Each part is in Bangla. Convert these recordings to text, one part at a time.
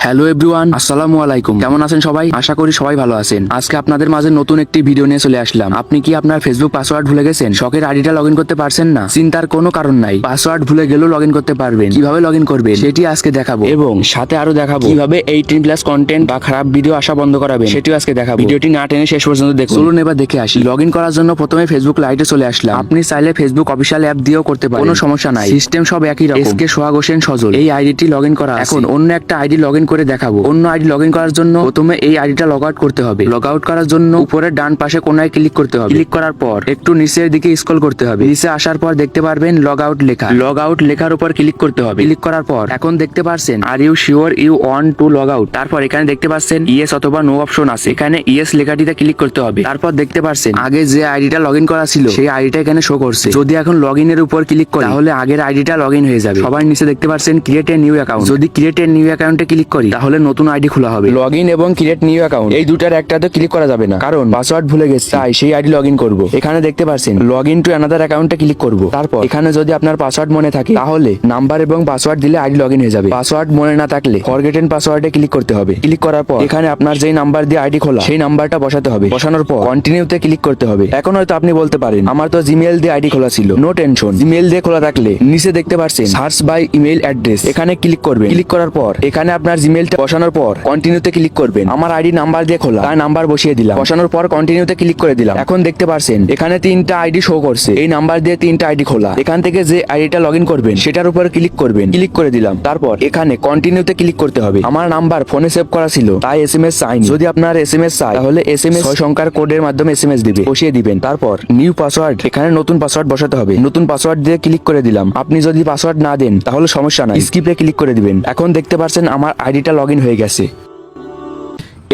হ্যালো এভরিওয়ান, আসসালামু আলাইকুম। কেমন আছেন সবাই? আশা করি সবাই ভালো আছেন। আজকে আপনাদের মাঝে নতুন একটি ভিডিও নিয়ে চলে আসলাম। আপনি কি আপনার ফেসবুক পাসওয়ার্ড ভুলে গেছেন? শখের আইডিটা লগইন করতে পারছেন না? চিন্তার কোনো কারণ নাই, পাসওয়ার্ড ভুলে গেলেও লগইন করতে পারবেন। কিভাবে লগইন করবেন সেটি আজকে দেখাবো, এবং সাথে আরো দেখাবো কিভাবে 18+ কন্টেন্ট বা খারাপ ভিডিও আসা বন্ধ করাবেন, সেটিও আজকে দেখাবো। ভিডিওটি না টেনে শেষ পর্যন্ত দেখুন। চলুন এবার দেখে আসি। লগইন করার জন্য প্রথমে ফেসবুক লাইটে চলে আসলাম। আপনি চাইলে ফেসবুক অফিসিয়াল অ্যাপ দিয়েও করতে পারেন, কোনো সমস্যা নাই। সিস্টেম সব একই রকম। এসকে সোহাগ হোসেন সজল এই আইডিটি লগইন করা। এখন অন্য একটা আইডি লগইন করে দেখাবো। অন্য আইডি লগইন করার জন্য প্রথমে এই আইডিটা লগ আউট করতে হবে। লগ আউট করার জন্য উপরে ডান পাশে কোনায় ক্লিক করতে হবে। ক্লিক করার পর একটু নিচের দিকে স্ক্রল করতে হবে। নিচে আসার পর দেখতে পারবেন লগ আউট লেখা। লগ আউট লেখার উপর ক্লিক করতে হবে। ক্লিক করার পর এখন দেখতে পাচ্ছেন are you sure you want to log out. তারপর এখানে দেখতে পাচ্ছেন ইয়েস অথবা নো অপশন আছে। এখানে ইয়েস লেখাটিতে ক্লিক করতে হবে। তারপর দেখতে পাচ্ছেন আগে যে আইডিটা লগইন করা ছিল সেই আইডিটা এখানে শো করছে। যদি এখন লগইন এর উপর ক্লিক করি তাহলে আগের আইডিটা লগইন হয়ে যাবে। সবার নিচে দেখতে পাচ্ছেন ক্রিয়েট এ নিউ অ্যাকাউন্ট। যদি ক্রিয়েট এ নিউ অ্যাকাউন্টে ক্লিক করি তাহলে নতুন আইডি খোলা হবে। লগইন এবং ক্রিয়েট নিউ অ্যাকাউন্ট এই দুটার একটাতে ক্লিক করা যাবে না, কারণ পাসওয়ার্ড ভুলে গেছি, তাই সেই আইডি লগইন করব। এখানে দেখতে পাচ্ছেন লগইন টু অ্যানাদার অ্যাকাউন্টে ক্লিক করব। তারপর এখানে যদি আপনার পাসওয়ার্ড মনে থাকে তাহলে নাম্বার এবং পাসওয়ার্ড দিলে আইডি লগইন হয়ে যাবে। পাসওয়ার্ড মনে না থাকলে ফরগেটেন পাসওয়ার্ডে ক্লিক করতে হবে। ক্লিক করার পর এখানে আপনার যেই নাম্বার দিয়ে আইডি খোলা সেই নাম্বারটা বসাতে হবে। বসানোর পর কন্টিনিউতে ক্লিক করতে হবে। এখন হয়তো আপনি বলতে পারেন আমার তো জিমেইল দিয়ে আইডি খোলা ছিল। নো টেনশন, জিমেইল দিয়ে খোলা থাকলে নিচে দেখতে পাচ্ছেন সার্চ বাই ইমেইল অ্যাড্রেস, এখানে ক্লিক করবেন। ক্লিক করার পর এখানে আপনার জিমেইলটা বসানোর পর কন্টিনিউতে ক্লিক করবেন। আমার আইডি নাম্বার দিয়ে খোলা, তাই নাম্বার বসিয়ে দিলাম। বসানোর পর কন্টিনিউতে ক্লিক করে দিলাম। এখন দেখতে পাচ্ছেন এখানে 3টা আইডি শো করছে। এই নাম্বার দিয়ে 3টা আইডি খোলা। এখান থেকে যে আইডিটা লগইন করবেন সেটার উপর ক্লিক করবেন। ক্লিক করে দিলাম। তারপর এখানে কন্টিনিউতে ক্লিক করতে হবে। আমার নাম্বার ফোনে সেভ করা ছিল, তাই এসএমএস চাইনি। যদি আপনার এসএমএস চাই তাহলে এসএমএস 6 সংখ্যার কোডের মাধ্যমে এসএমএস দিবে, বসিয়ে দিবেন। তারপর নিউ পাসওয়ার্ড, এখানে নতুন পাসওয়ার্ড বসাতে হবে। নতুন পাসওয়ার্ড দিয়ে ক্লিক করে দিলাম। আপনি যদি পাসওয়ার্ড না দেন তাহলে সমস্যা নাই, স্কিপে ক্লিক করে দিবেন। এখন দেখতে পাচ্ছেন আমার আইডিটা লগইন হয়ে গেছে।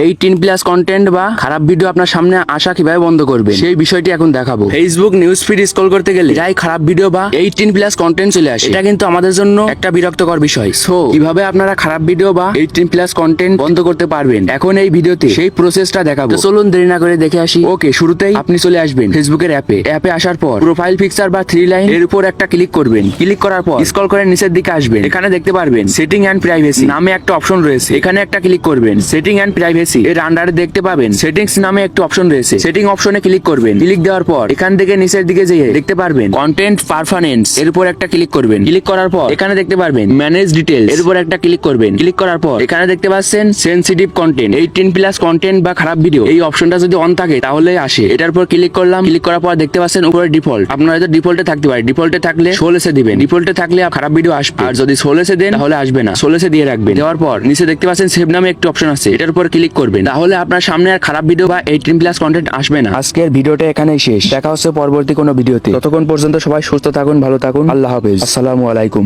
18+ কন্টেন্ট বা খারাপ ভিডিও আপনার সামনে আসা কিভাবে বন্ধ করবেন সেই বিষয়টি এখন দেখাবো। ফেসবুক নিউজ ফিড স্ক্রল করতে গেলে যাই খারাপ ভিডিও বা 18+ কন্টেন্ট চলে আসে, এটা কিন্তু আমাদের জন্য একটা বিরক্তকর বিষয়। সো কিভাবে আপনারা খারাপ ভিডিও বা 18+ কন্টেন্ট বন্ধ করতে পারবেন এখন এই ভিডিওতে সেই প্রসেসটা দেখাবো। চলুন দেরি না করে দেখে আসি। ওকে, শুরুতেই আপনি চলে আসবেন ফেসবুকের অ্যাপে আসার পর প্রোফাইল পিকচার বা 3 লাইন এর উপর একটা ক্লিক করবেন। ক্লিক করার পর স্ক্রল করে নিচের দিকে আসবেন। এখানে দেখতে পারবেন সেটিং এন্ড প্রাইভেসি নামে একটা অপশন রয়েছে। এখানে একটা ক্লিক করবেন। সেটিং এন্ড প্রাইভেসি এর আন্ডারে দেখতে পাবেন সেটিংস নামে একটা অপশন রয়েছে। সেটিং অপশনে ক্লিক করবেন। ক্লিক দেওয়ার পর এখান থেকে নিচের দিকে যেয়ে দেখতে পারবেন কন্টেন্ট পারফরম্যান্স এর উপর একটা ক্লিক করবেন। ক্লিক করার পর এখানে দেখতে পারবেন ম্যানেজ ডিটেইলস এর উপর একটা ক্লিক করবেন। ক্লিক করার পর এখানে দেখতে পাচ্ছেন সেনসিটিভ কন্টেন্ট 18+ কন্টেন্ট বা খারাপ ভিডিও, এই অপশনটা যদি অন থাকে তাহলে আসে। এটার উপর ক্লিক করলাম। ক্লিক করার পর দেখতে পাচ্ছেন উপরে ডিফল্ট, আপনার হয়তো ডিফল্টে থাকতে পারে। ডিফল্টে থাকলে সোলেসে দিবেন। ডিফল্টে থাকলে খারাপ ভিডিও আসবে, আর যদি সোলেসে দেন তাহলে আসবে না। সোলেসে দিয়ে রাখবেন। দেওয়ার পর নিচে দেখতে পাচ্ছেন সেভ নামে একটা অপশন আছে, এটার উপর ক্লিক করবেন। তাহলে আপনার সামনে আর খারাপ ভিডিও বা 18+ কন্টেন্ট আসবে না। আজকের ভিডিওটা এখানেই শেষ। দেখা হচ্ছে পরবর্তী কোনো ভিডিওতে। ততক্ষণ পর্যন্ত সবাই সুস্থ থাকুন, ভালো থাকুন। আল্লাহ হাফেজ, আসসালামু আলাইকুম।